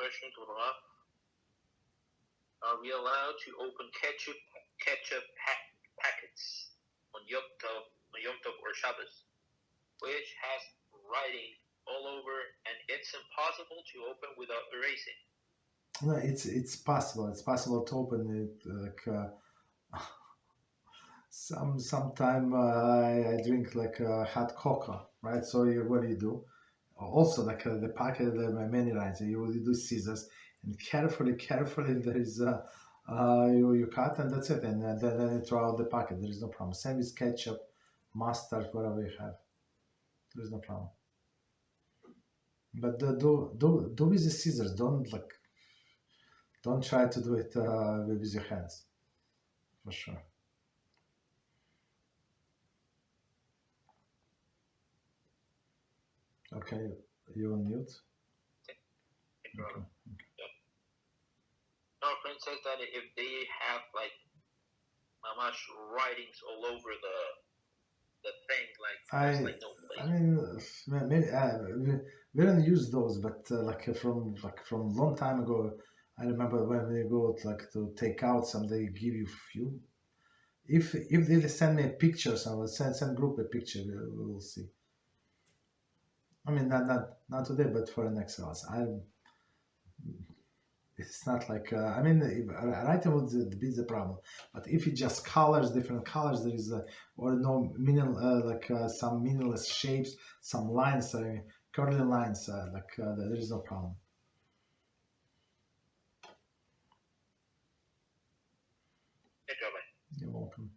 question to Rabbi. Are we allowed to open ketchup packets on Yom Tov or Shabbos, which has writing all over, and it's impossible to open without erasing? No, it's possible. It's possible to open it. Sometime I drink hot cocoa, right? So what do? Also, the packet, many lines. You do scissors and carefully there is you cut and that's it, and then you throw out the packet. There is no problem. Same with ketchup, mustard, whatever you have. There is no problem. But do with the scissors. Don't try to do it with your hands, for sure. Okay, you on mute? Okay. Our friend says that if they have mamash writings all over the thing, there's no place. I mean, maybe we don't use those, but from long time ago, I remember when we go to take out some, they give you few. If they send me pictures, I will send group a picture. We will see. I mean, not today, but for the next hours. It's not I mean, writing would be the problem. But if it just colors, different colors, there is or no some meaningless shapes, some lines, curly lines, there is no problem. Hey, Rabbi. You're welcome.